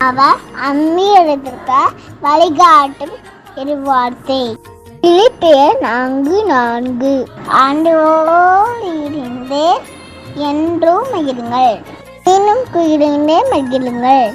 அவர் அம்மி எழுதிருக்க வழிகாட்டும் இருவார்த்தை. பிலிப்பியர் 4:4. ஆண்டவரோடு இருந்தே என்றும் மகிழுங்கள், இன்னும் குயிலின்றே மகிழுங்கள்.